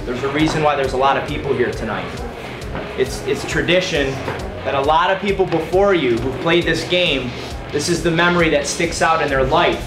There's a reason why there's a lot of people here tonight. It's tradition that a lot of people before you who've played this game, this is the memory that sticks out in their life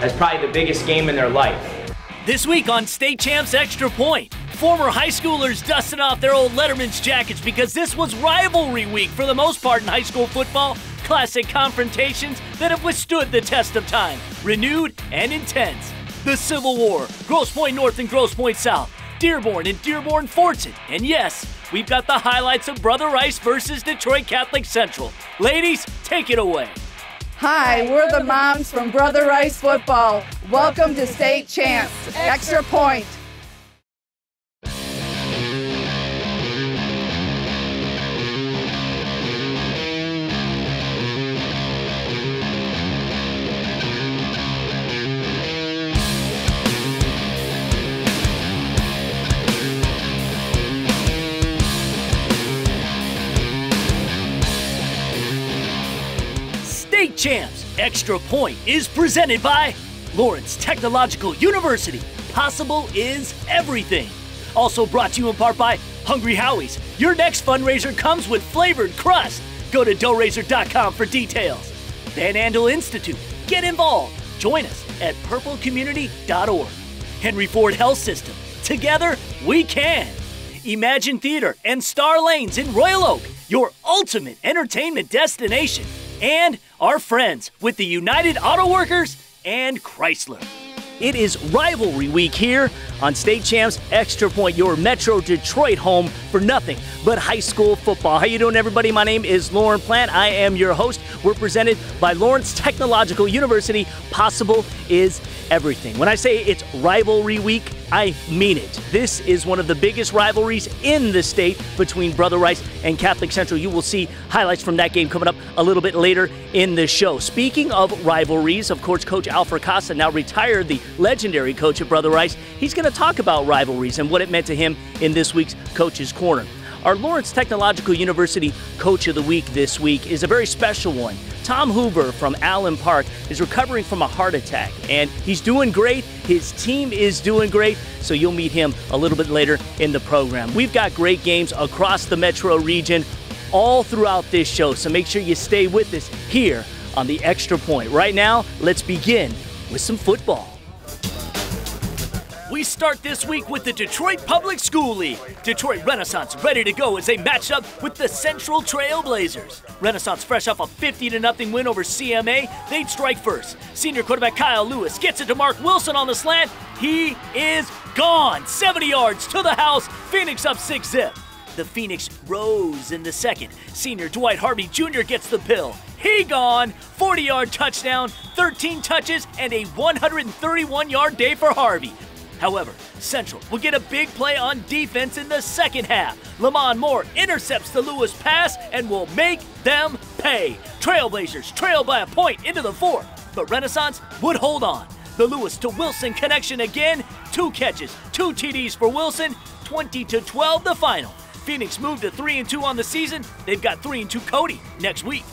as probably the biggest game in their life. This week on State Champs Extra Point, former high schoolers dusted off their old Letterman's jackets because this was rivalry week for the most part in high school football. Classic confrontations that have withstood the test of time, renewed and intense. The Civil War, Grosse Pointe North and Grosse Pointe South, Dearborn and Dearborn-Fortson, and yes, we've got the highlights of Brother Rice versus Detroit Catholic Central. Ladies, take it away. Hi, we're the moms from Brother Rice Football. Welcome to State Champs Extra Point. State Champs Extra Point is presented by Lawrence Technological University. Possible is everything. Also brought to you in part by Hungry Howie's. Your next fundraiser comes with flavored crust. Go to doughraiser.com for details. Van Andel Institute. Get involved. Join us at purplecommunity.org. Henry Ford Health System. Together, we can. Imagine Theater and Star Lanes in Royal Oak. Your ultimate entertainment destination. And our friends with the United Auto Workers and Chrysler. It is rivalry week here on State Champs Extra Point, your Metro Detroit home for nothing but high school football. How you doing, everybody? My name is Lauren Plant. I am your host. We're presented by Lawrence Technological University. Possible is everything. When I say it's rivalry week, I mean it. This is one of the biggest rivalries in the state between Brother Rice and Catholic Central. You will see highlights from that game coming up a little bit later in the show. Speaking of rivalries, of course, Coach Al FRACASSA, now retired, the legendary coach at Brother Rice, he's going to talk about rivalries and what it meant to him in this week's Coach's Corner. Our Lawrence Technological University Coach of the Week this week is a very special one. Tom Hoover from Allen Park is recovering from a heart attack, and he's doing great. His team is doing great, so you'll meet him a little bit later in the program. We've got great games across the metro region all throughout this show, so make sure you stay with us here on the Extra Point. Right now, let's begin with some football. We start this week with the Detroit Public School League. Detroit Renaissance ready to go as they match up with the Central Trailblazers. Renaissance fresh off a 50-0 win over CMA. They'd strike first. Senior quarterback Kyle Lewis gets it to Mark Wilson on the slant. He is gone. 70 yards to the house. Phoenix up 6-zip. The Phoenix rose in the second. Senior Dwight Harvey Jr. gets the pill. He gone. 40-yard touchdown, 13 touches, and a 131-yard day for Harvey. However, Central will get a big play on defense in the second half. Lamont Moore intercepts the Lewis pass and will make them pay. Trailblazers trail by a point into the fourth, but Renaissance would hold on. The Lewis to Wilson connection again. 2 catches, 2 TDs for Wilson. 20-12 the final. Phoenix moved to 3-2 on the season. They've got 3-2 Cody next week.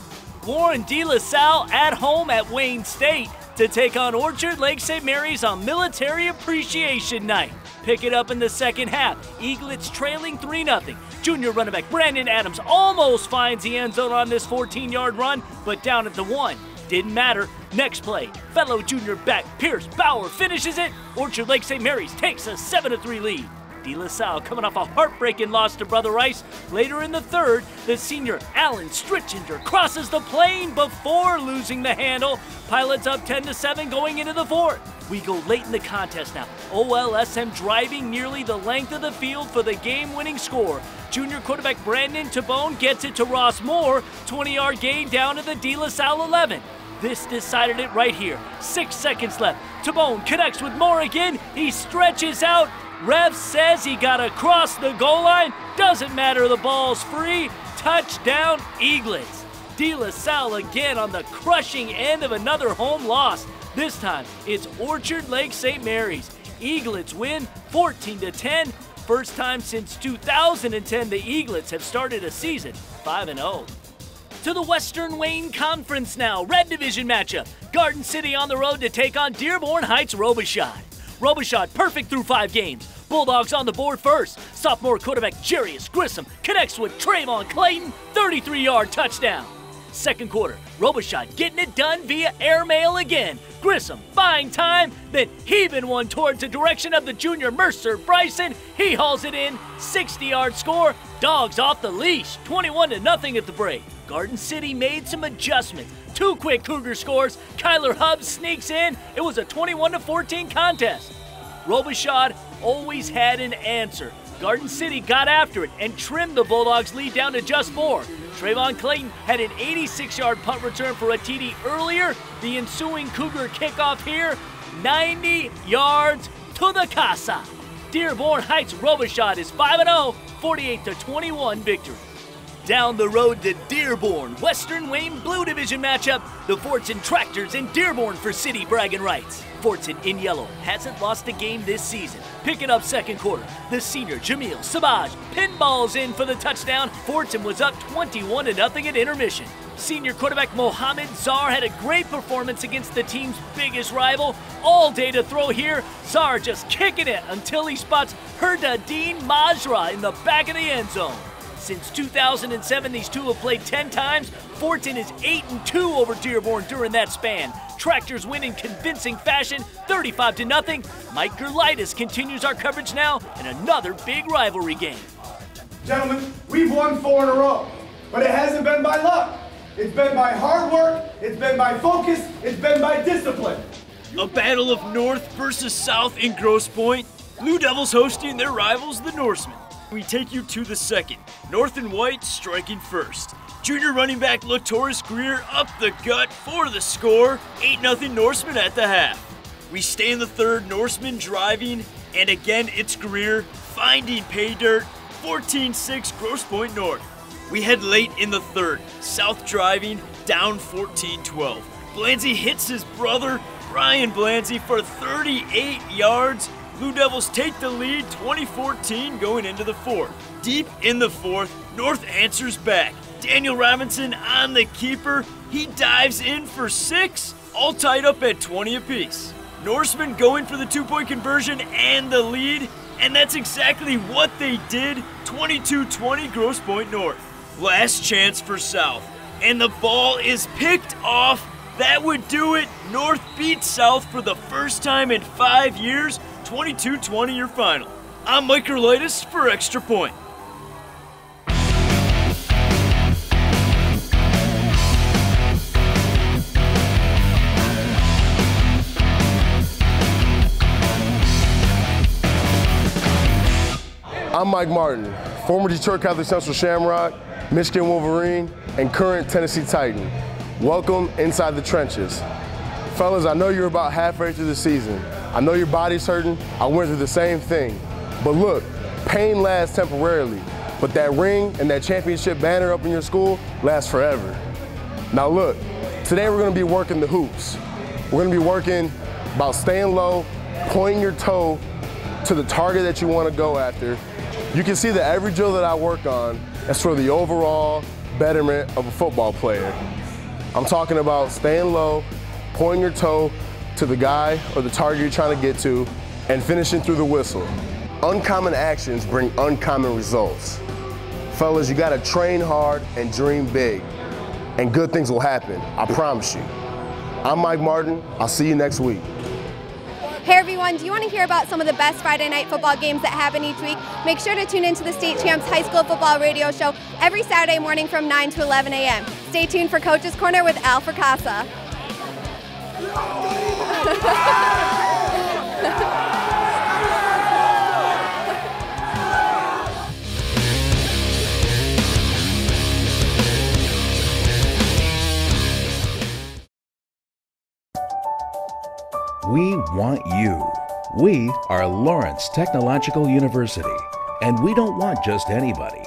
Warren De La Salle at home at Wayne State to take on Orchard Lake St. Mary's on Military Appreciation Night. Pick it up in the second half. Eaglets trailing 3-0. Junior running back Brandon Adams almost finds the end zone on this 14-yard run, but down at the 1. Didn't matter. Next play, fellow junior back Pierce Bauer finishes it. Orchard Lake St. Mary's takes a 7-3 lead. De La Salle coming off a heartbreaking loss to Brother Rice. Later in the third, the senior Alan Strichinger crosses the plane before losing the handle. Pilots up 10-7 going into the fourth. We go late in the contest now. OLSM driving nearly the length of the field for the game-winning score. Junior quarterback Brandon Tabone gets it to Ross Moore. 20-yard gain down to the De La Salle 11. This decided it right here. 6 seconds left. Tabone connects with Moore again. He stretches out. Ref says he got across the goal line. Doesn't matter, the ball's free. Touchdown, Eaglets. De La Salle again on the crushing end of another home loss. This time, it's Orchard Lake St. Mary's. Eaglets win 14-10. First time since 2010 the Eaglets have started a season 5-0. To the Western Wayne Conference now. Red Division matchup. Garden City on the road to take on Dearborn Heights Robichaud. Robichaud perfect through 5 games. Bulldogs on the board first. Sophomore quarterback Jarius Grissom connects with Trayvon Clayton, 33-yard touchdown. Second quarter, Robichaud getting it done via airmail again. Grissom buying time, then heaving one towards the direction of the junior Mercer Bryson. He hauls it in, 60-yard score. Dogs off the leash, 21-0 at the break. Garden City made some adjustments. 2 quick Cougar scores. Kyler Hubbs sneaks in. It was a 21-14 contest. Robichaud always had an answer. Garden City got after it and trimmed the Bulldogs' lead down to just 4. Trayvon Clayton had an 86-yard punt return for a TD earlier. The ensuing Cougar kickoff here, 90 yards to the casa. Dearborn Heights Robichaud is 5-0, 48-21 victory. Down the road to Dearborn, Western Wayne Blue Division matchup. The Fortson Tractors in Dearborn for city bragging rights. Fortson in yellow hasn't lost a game this season. Picking up second quarter, the senior Jamil Sabaj pinballs in for the touchdown. Fortson was up 21-0 at intermission. Senior quarterback Mohamed Zar had a great performance against the team's biggest rival. All day to throw here. Zar just kicking it until he spots Herdadine Majra in the back of the end zone. Since 2007, these two have played 10 times. Fortson is 8-2 over Dearborn during that span. Tractors win in convincing fashion, 35-0. Mike Gerlitis continues our coverage now in another big rivalry game. Gentlemen, we've won 4 in a row, but it hasn't been by luck. It's been by hard work, it's been by focus, it's been by discipline. A battle of North versus South in Grosse Pointe. Blue Devils hosting their rivals, the Norsemen. We take you to the second. North and White striking first. Junior running back Latoris Greer up the gut for the score. 8-0 Norsemen at the half. We stay in the third, Norsemen driving, and again it's Greer finding pay dirt. 14-6 Grosse Pointe North. We head late in the third. South driving, down 14-12. Blanzy hits his brother, Brian Blanzy, for 38 yards. Blue Devils take the lead, 20-14 going into the fourth. Deep in the fourth, North answers back. Daniel Robinson on the keeper. He dives in for 6, all tied up at 20 apiece. Norsemen going for the 2-point conversion and the lead, and that's exactly what they did. 22-20 Grosse Pointe North. Last chance for South, and the ball is picked off. That would do it. North beats South for the first time in 5 years. 22-20 your final. I'm Mike Gerlitis for Extra Point. I'm Mike Martin, former Detroit Catholic Central Shamrock, Michigan Wolverine, and current Tennessee Titan. Welcome inside the trenches. Fellas, I know you're about halfway through the season. I know your body's hurting. I went through the same thing. But look, pain lasts temporarily, but that ring and that championship banner up in your school lasts forever. Now look, today we're gonna be working the hoops. We're gonna be working about staying low, pointing your toe to the target that you wanna go after. You can see that every drill that I work on is for the overall betterment of a football player. I'm talking about staying low, pointing your toe to the guy or the target you're trying to get to, and finishing through the whistle. Uncommon actions bring uncommon results. Fellas, you gotta train hard and dream big, and good things will happen, I promise you. I'm Mike Martin, I'll see you next week. Hey everyone, do you want to hear about some of the best Friday night football games that happen each week? Make sure to tune into the State Champs High School Football Radio Show every Saturday morning from 9 to 11 a.m. Stay tuned for Coach's Corner with Al FRACASSA. We want you. We are Lawrence Technological University, and we don't want just anybody.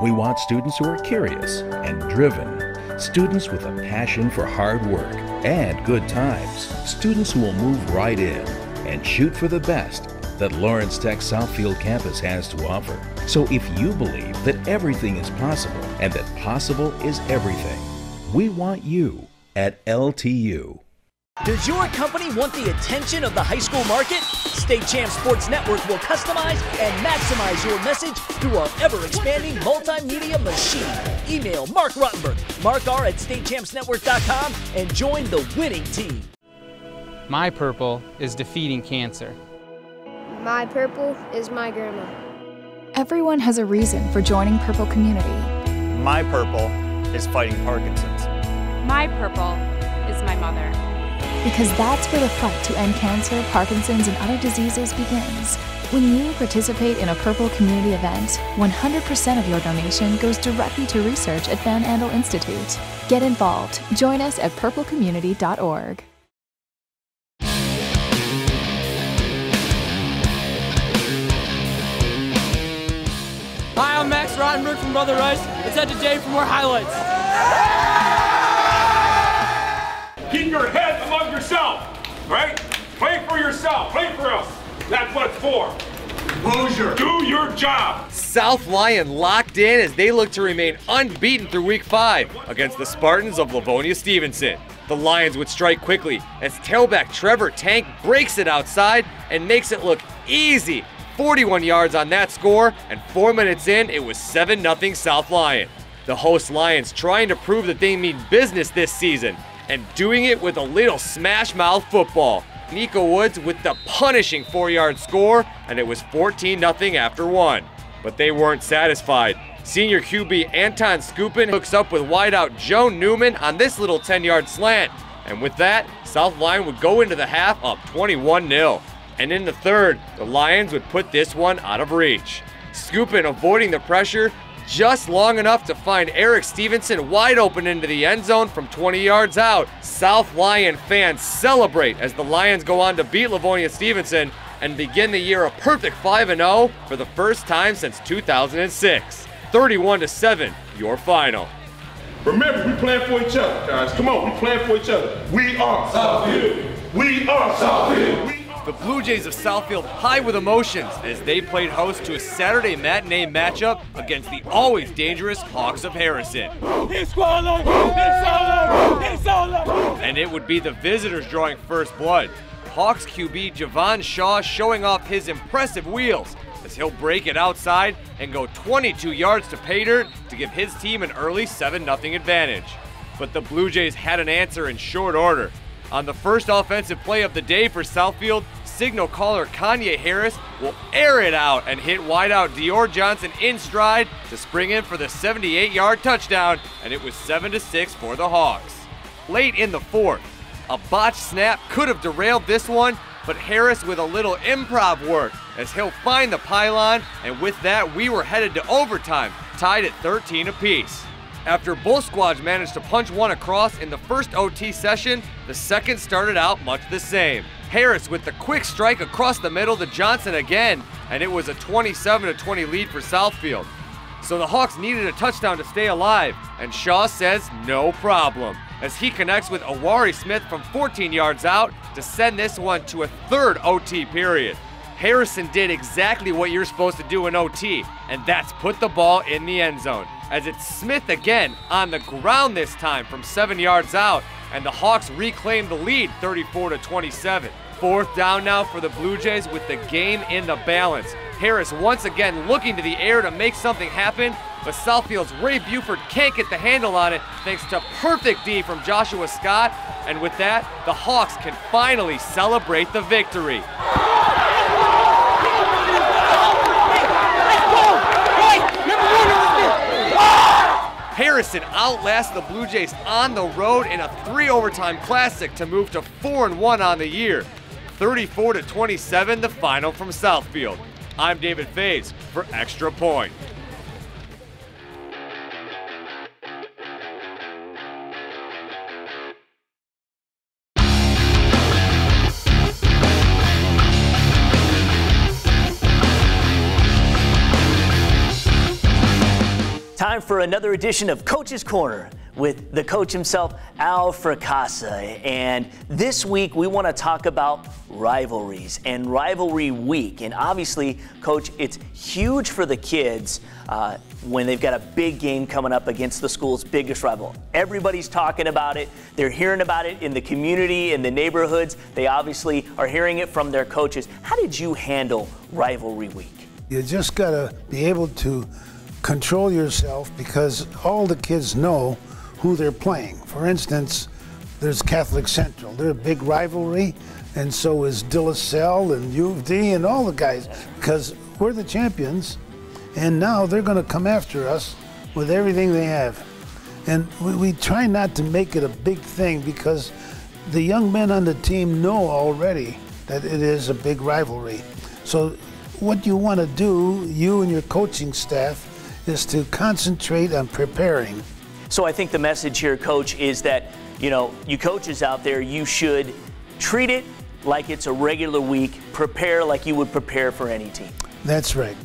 We want students who are curious and driven, students with a passion for hard work and good times, students who will move right in and shoot for the best that Lawrence Tech Southfield campus has to offer. So if you believe that everything is possible and that possible is everything, we want you at LTU. Does your company want the attention of the high school market? State Champs Sports Network will customize and maximize your message through our ever-expanding multimedia machine. Email Mark Rottenberg, markr@statechampsnetwork.com, and join the winning team. My purple is defeating cancer. My purple is my grandma. Everyone has a reason for joining Purple Community. My purple is fighting Parkinson's. My purple is my mother. Because that's where the fight to end cancer, Parkinson's, and other diseases begins. When you participate in a Purple Community event, 100% of your donation goes directly to research at Van Andel Institute. Get involved. Join us at purplecommunity.org. Hi, I'm Max Rottenberg from Brother Rice. Let's head to Jay for more highlights. Keep your head among yourself, right? Play for yourself, play for us. That's what it's for. Composure. Do your job. South Lyon locked in as they look to remain unbeaten through week 5 against the Spartans of Livonia Stevenson. The Lions would strike quickly as tailback Trevor Tank breaks it outside and makes it look easy. 41 yards on that score, and 4 minutes in, it was 7-0 South Lyon. The host Lions trying to prove that they mean business this season, and doing it with a little smash-mouth football. Nico Woods with the punishing 4-yard score, and it was 14-0 after 1. But they weren't satisfied. Senior QB Anton Skupin hooks up with wideout Joe Newman on this little 10-yard slant. And with that, South Lyon would go into the half up 21-0. And in the third, the Lions would put this one out of reach. Skupin avoiding the pressure just long enough to find Eric Stevenson wide open into the end zone from 20 yards out. South Lyon fans celebrate as the Lions go on to beat Livonia Stevenson and begin the year a perfect 5-0 for the first time since 2006. 31-7, your final. Remember, we playing for each other, guys. Come on, we playing for each other. We are Southfield. We are Southfield. The Blue Jays of Southfield high with emotions as they played host to a Saturday matinee matchup against the always dangerous Hawks of Harrison. And it would be the visitors drawing first blood. Hawks QB Javon Shaw showing off his impressive wheels as he'll break it outside and go 22 yards to pay dirt to give his team an early 7-0 advantage. But the Blue Jays had an answer in short order. On the first offensive play of the day for Southfield, signal caller Kanye Harris will air it out and hit wideout Dior Johnson in stride to spring in for the 78-yard touchdown, and it was 7-6 for the Hawks. Late in the fourth, a botched snap could have derailed this one, but Harris with a little improv work as he'll find the pylon, and with that we were headed to overtime, tied at 13 apiece. After both squads managed to punch one across in the first OT session, the second started out much the same. Harris with the quick strike across the middle to Johnson again, and it was a 27-20 lead for Southfield. So the Hawks needed a touchdown to stay alive, and Shaw says no problem, as he connects with Awari Smith from 14 yards out to send this one to a third OT period. Harrison did exactly what you're supposed to do in OT, and that's put the ball in the end zone, as it's Smith again on the ground this time from 7 yards out, and the Hawks reclaim the lead 34-27. Fourth down now for the Blue Jays with the game in the balance. Harris once again looking to the air to make something happen, but Southfield's Ray Buford can't get the handle on it thanks to perfect D from Joshua Scott, and with that, the Hawks can finally celebrate the victory. Harrison outlasts the Blue Jays on the road in a 3-overtime classic to move to 4-1 on the year. 34-27, the final from Southfield. I'm David Faze for Extra Point. Time for another edition of Coach's Corner, with the coach himself, Al FRACASSA. And this week we want to talk about rivalries and rivalry week. And obviously, Coach, it's huge for the kids when they've got a big game coming up against the school's biggest rival. Everybody's talking about it. They're hearing about it in the community, in the neighborhoods. They obviously are hearing it from their coaches. How did you handle rivalry week? You just got to be able to control yourself because all the kids know who they're playing. For instance, there's Catholic Central. They're a big rivalry, and so is De La Salle and U of D and all the guys, because we're the champions, and now they're going to come after us with everything they have. And we try not to make it a big thing because the young men on the team know already that it is a big rivalry. So what you want to do, you and your coaching staff, is to concentrate on preparing. So I think the message here, Coach, is that, you coaches out there, you should treat it like it's a regular week, prepare like you would prepare for any team. That's right.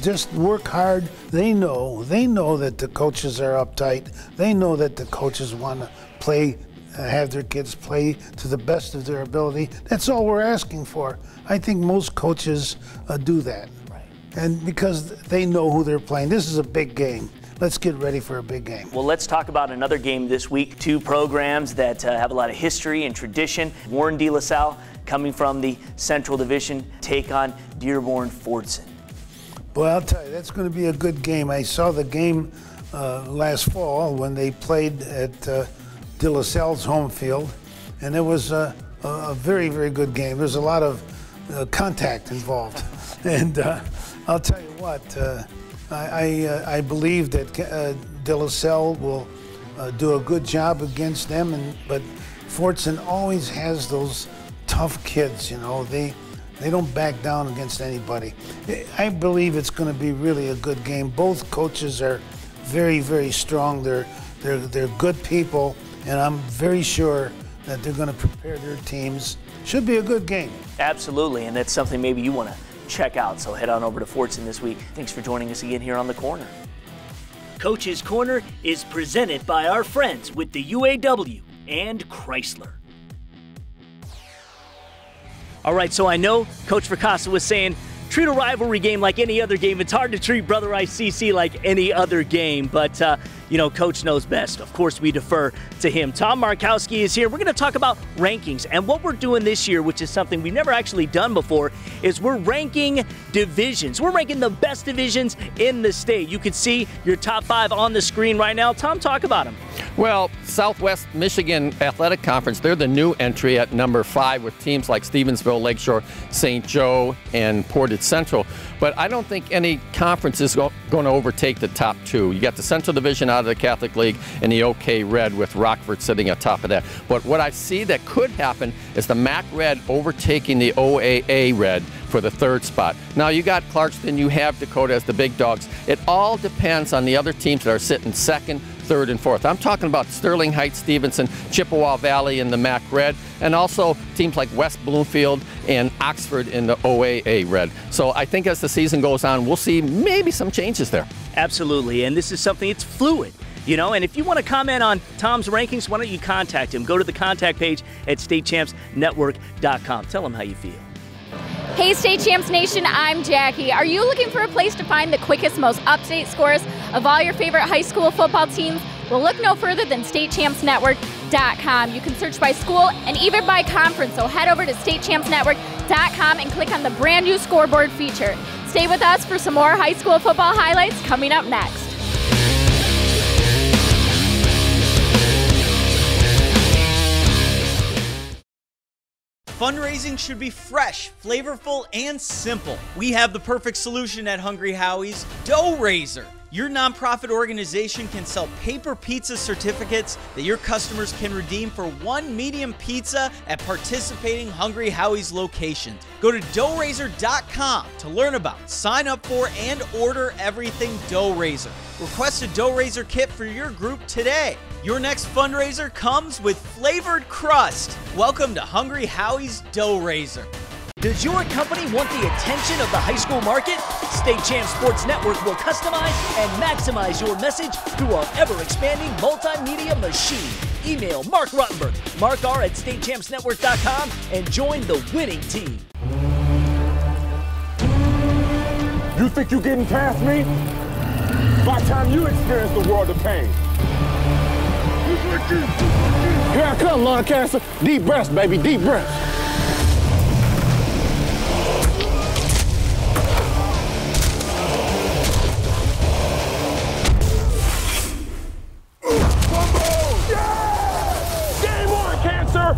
Just work hard. They know that the coaches are uptight. They know that the coaches want to play, have their kids play to the best of their ability. That's all we're asking for. I think most coaches do that. Right. And because they know who they're playing. This is a big game. Let's get ready for a big game. Well, let's talk about another game this week. Two programs that have a lot of history and tradition. Warren De La Salle, coming from the Central Division, take on Dearborn-Fordson. Well, I'll tell you, that's going to be a good game. I saw the game last fall when they played at De La Salle's home field, and it was a very, very good game. There's a lot of contact involved. And I'll tell you what, I believe that De La Salle will do a good job against them, but Fordson always has those tough kids, they don't back down against anybody. I believe it's going to be really a good game. Both coaches are very, very strong. They're good people, and I'm very sure that they're going to prepare their teams. Should be a good game. Absolutely, and that's something maybe you want to check out. So head on over to Fordson this week. Thanks for joining us again here on The Corner. Coach's Corner is presented by our friends with the UAW and Chrysler. All right, so I know Coach FRACASSA was saying, treat a rivalry game like any other game. It's hard to treat Brother Rice CC like any other game, but Coach knows best. Of course, we defer to him. Tom Markowski is here. We're going to talk about rankings, and what we're doing this year, which is something we've never actually done before, is we're ranking divisions. We're ranking the best divisions in the state. You can see your top 5 on the screen right now. Tom, talk about them. Well, Southwest Michigan Athletic Conference, they're the new entry at number 5 with teams like Stevensville, Lakeshore, St. Joe, and Portage Central. But I don't think any conference is going to overtake the top 2. You got the Central Division out of the Catholic League and the OK Red with Rockford sitting atop of that. But what I see that could happen is the MAC Red overtaking the OAA Red for the 3rd spot. Now you got Clarkston, you have Dakota as the big dogs. It all depends on the other teams that are sitting 2nd, 3rd, and 4th. I'm talking about Sterling Heights, Stevenson, Chippewa Valley in the MAC Red, and also teams like West Bloomfield and Oxford in the OAA Red. So I think as the season goes on, we'll see maybe some changes there. Absolutely, and this is something, it's fluid. And if you want to comment on Tom's rankings, why don't you contact him? Go to the contact page at StateChampsNetwork.com. Tell him how you feel. Hey State Champs Nation, I'm Jackie. Are you looking for a place to find the quickest, most up-to-date scores of all your favorite high school football teams? Well, look no further than StateChampsNetwork.com. You can search by school and even by conference, so head over to StateChampsNetwork.com and click on the brand new scoreboard feature. Stay with us for some more high school football highlights coming up next. Fundraising should be fresh, flavorful, and simple. We have the perfect solution at Hungry Howie's, Dough Raiser. Your nonprofit organization can sell paper pizza certificates that your customers can redeem for 1 medium pizza at participating Hungry Howie's locations. Go to doughraiser.com to learn about, sign up for, and order everything Dough Raiser. Request a Dough Raiser kit for your group today. Your next fundraiser comes with flavored crust. Welcome to Hungry Howie's Dough Raiser. Does your company want the attention of the high school market? State Champs Sports Network will customize and maximize your message through our ever-expanding multimedia machine. Email Mark Rottenberg, markr@statechampsnetwork.com, and join the winning team. You think you're getting past me? By the time you experience the world of pain. Here I come, Lancaster. Deep breaths, baby, deep breaths.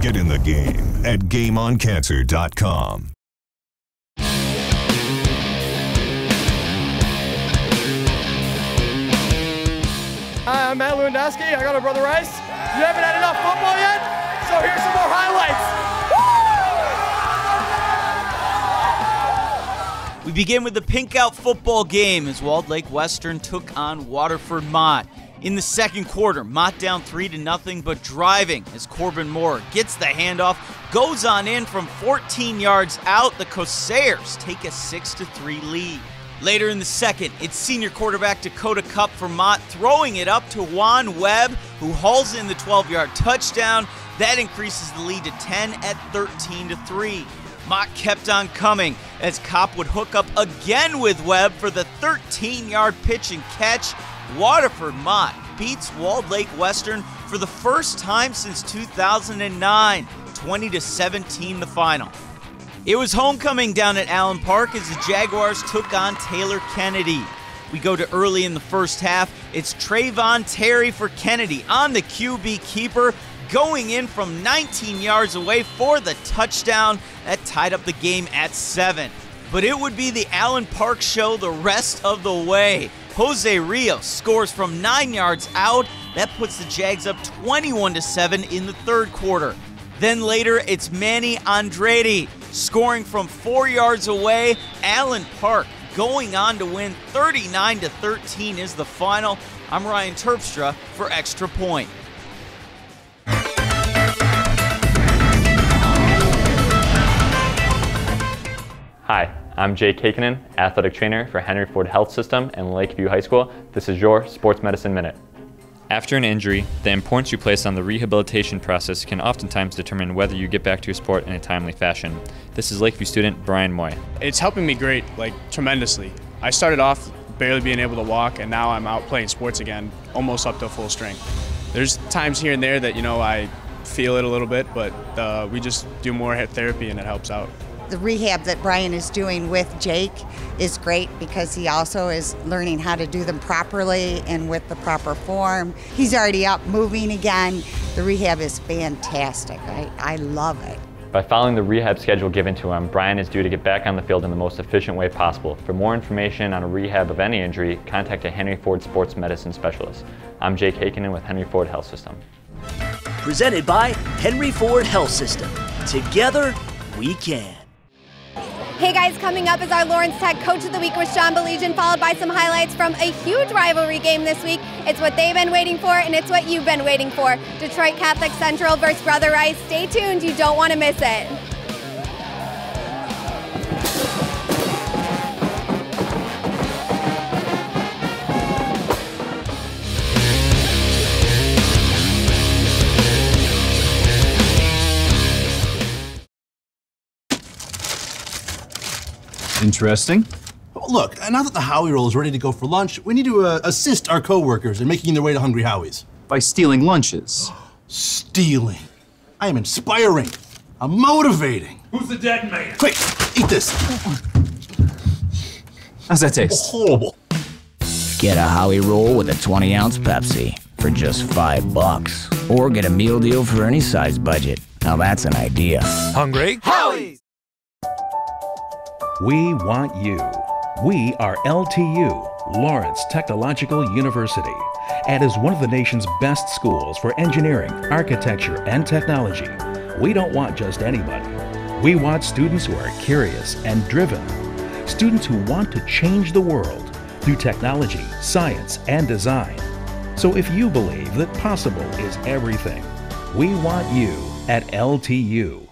Get in the game at GameOnCancer.com. Hi, I'm Matt Lewandowski. I got a brother Rice. You haven't had enough football yet? So here's some more highlights. We begin with the pink-out football game as Walled Lake Western took on Waterford Mott. In the second quarter, Mott down 3-0, but driving as Corbin Moore gets the handoff, goes on in from 14 yards out. The Corsairs take a 6-3 lead. Later in the second, it's senior quarterback Dakota Cup for Mott throwing it up to Juan Webb, who hauls in the 12-yard touchdown. That increases the lead to 10 at 13-3. Mott kept on coming as Kopp would hook up again with Webb for the 13-yard pitch and catch. Waterford Mott beats Walled Lake Western for the first time since 2009, 20-17 the final. It was homecoming down at Allen Park as the Jaguars took on Taylor Kennedy. We go to early in the first half. It's Trayvon Terry for Kennedy on the QB keeper, going in from 19 yards away for the touchdown. That tied up the game at 7. But it would be the Allen Park show the rest of the way. Jose Rios scores from 9 yards out. That puts the Jags up 21-7 in the third quarter. Then later, it's Manny Andretti scoring from 4 yards away. Allen Park going on to win 39-13 is the final. I'm Ryan Terpstra for Extra Point. Hi, I'm Jake Heikkinen, athletic trainer for Henry Ford Health System and Lakeview High School. This is your Sports Medicine Minute. After an injury, the importance you place on the rehabilitation process can oftentimes determine whether you get back to your sport in a timely fashion. This is Lakeview student Brian Moy. It's helping me great, tremendously. I started off barely being able to walk, and now I'm out playing sports again, almost up to full strength. There's times here and there that, I feel it a little bit, but we just do more therapy and it helps out. The rehab that Brian is doing with Jake is great because he also is learning how to do them properly and with the proper form. He's already up moving again. The rehab is fantastic. I love it. By following the rehab schedule given to him, Brian is due to get back on the field in the most efficient way possible. For more information on a rehab of any injury, contact a Henry Ford Sports Medicine Specialist. I'm Jake Heikkinen with Henry Ford Health System. Presented by Henry Ford Health System. Together, we can. Hey guys, coming up is our Lawrence Tech Coach of the Week with Sean Beligian, followed by some highlights from a huge rivalry game this week. It's what they've been waiting for, and it's what you've been waiting for. Detroit Catholic Central versus Brother Rice. Stay tuned, you don't want to miss it. Interesting. Look, now that the Howie roll is ready to go for lunch, we need to assist our co-workers in making their way to Hungry Howie's. By stealing lunches. Stealing. I am inspiring. I'm motivating. Who's the dead man? Quick, eat this. How's that taste? Horrible. Get a Howie roll with a 20-ounce Pepsi for just $5. Or get a meal deal for any size budget. Now that's an idea. Hungry? Howie's! We want you. We are LTU, Lawrence Technological University, and is one of the nation's best schools for engineering, architecture, and technology. We don't want just anybody. We want students who are curious and driven, students who want to change the world through technology, science, and design. So if you believe that possible is everything, we want you at LTU.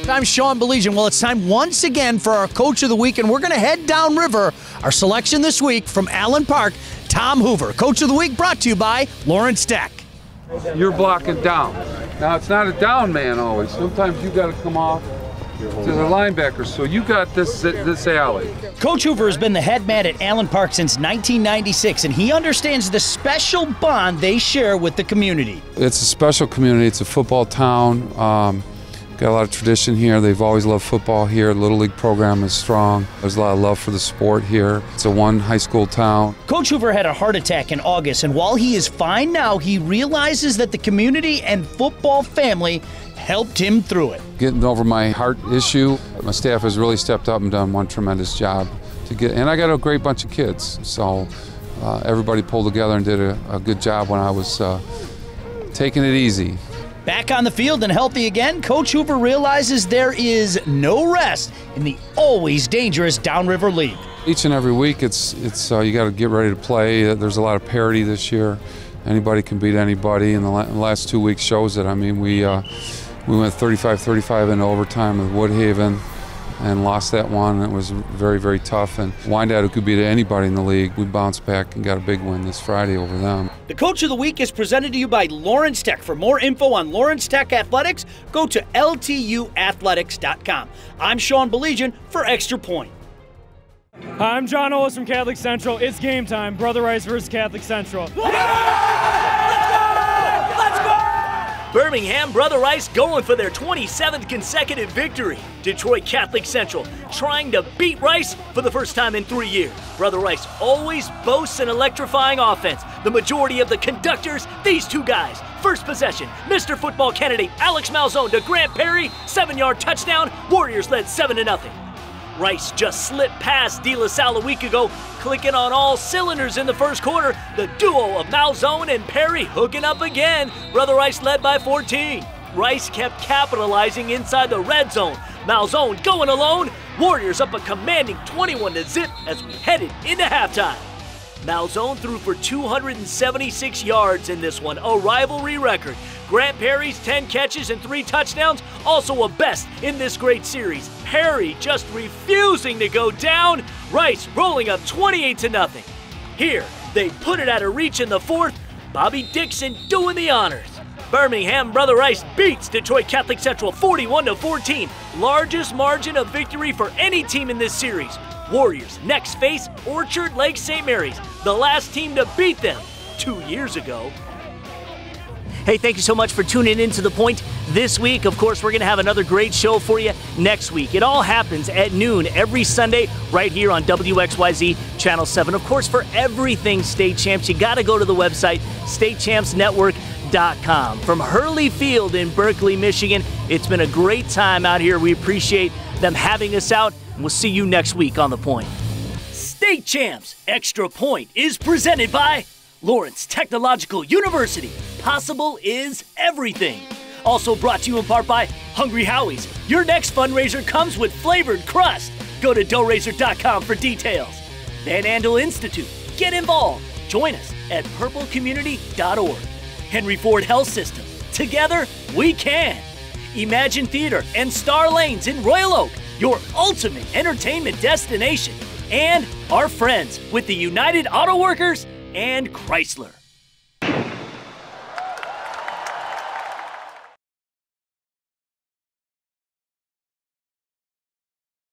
I'm Sean Beligian. Well, it's time once again for our Coach of the Week, and we're going to head downriver. Our selection this week from Allen Park, Tom Hoover. Coach of the Week brought to you by Lawrence Tech. You're blocking down. Now, it's not a down man always. Sometimes you got to come off to the linebacker, so you got this alley. Coach Hoover has been the head man at Allen Park since 1996, and he understands the special bond they share with the community. It's a special community. It's a football town. Got a lot of tradition here. They've always loved football here. The Little League program is strong. There's a lot of love for the sport here. It's a one high school town. Coach Hoover had a heart attack in August, and while he is fine now, he realizes that the community and football family helped him through it. Getting over my heart issue, my staff has really stepped up and done one tremendous job and I got a great bunch of kids. So everybody pulled together and did a good job when I was taking it easy. Back on the field and healthy again, Coach Hoover realizes there is no rest in the always dangerous Downriver League. Each and every week, it's you got to get ready to play. There's a lot of parity this year. Anybody can beat anybody, and the last 2 weeks shows it. I mean, we went 35-35 into overtime with Woodhaven and lost that one. It was very, very tough. And Wyandotte, who could beat anybody in the league, we bounced back and got a big win this Friday over them. The Coach of the Week is presented to you by Lawrence Tech. For more info on Lawrence Tech Athletics, go to ltuathletics.com. I'm Sean Beligian for Extra Point. Hi, I'm John Ollis from Catholic Central. It's game time. Brother Rice versus Catholic Central. Birmingham Brother Rice going for their 27th consecutive victory. Detroit Catholic Central trying to beat Rice for the first time in 3 years. Brother Rice always boasts an electrifying offense. The majority of the conductors, these two guys. First possession, Mr. Football candidate Alex Malzone to Grant Perry, 7-yard touchdown. Warriors led 7-0. Rice just slipped past De La Salle a week ago, clicking on all cylinders in the first quarter. The duo of Malzone and Perry hooking up again. Brother Rice led by 14. Rice kept capitalizing inside the red zone. Malzone going alone. Warriors up a commanding 21-0 as we headed into halftime. Malzone threw for 276 yards in this one, a rivalry record. Grant Perry's 10 catches and 3 touchdowns, also a best in this great series. Perry just refusing to go down. Rice rolling up 28-0. Here, they put it out of reach in the fourth. Bobby Dixon doing the honors. Birmingham Brother Rice beats Detroit Catholic Central 41-14. Largest margin of victory for any team in this series. Warriors next face Orchard Lake St. Mary's, the last team to beat them 2 years ago. Hey, thank you so much for tuning in to The Point this week. Of course, we're going to have another great show for you next week. It all happens at noon every Sunday right here on WXYZ Channel 7. Of course, for everything State Champs, you got to go to the website, statechampsnetwork.com. From Hurley Field in Berkeley, Michigan, it's been a great time out here. We appreciate them having us out, and we'll see you next week on The Point. State Champs Extra Point is presented by Lawrence Technological University. Possible is everything. Also brought to you in part by Hungry Howie's. Your next fundraiser comes with flavored crust. Go to doughrazor.com for details. Van Andel Institute. Get involved. Join us at purplecommunity.org. Henry Ford Health System. Together, we can. Imagine Theater and Star Lanes in Royal Oak. Your ultimate entertainment destination. And our friends with the United Auto Workers and Chrysler.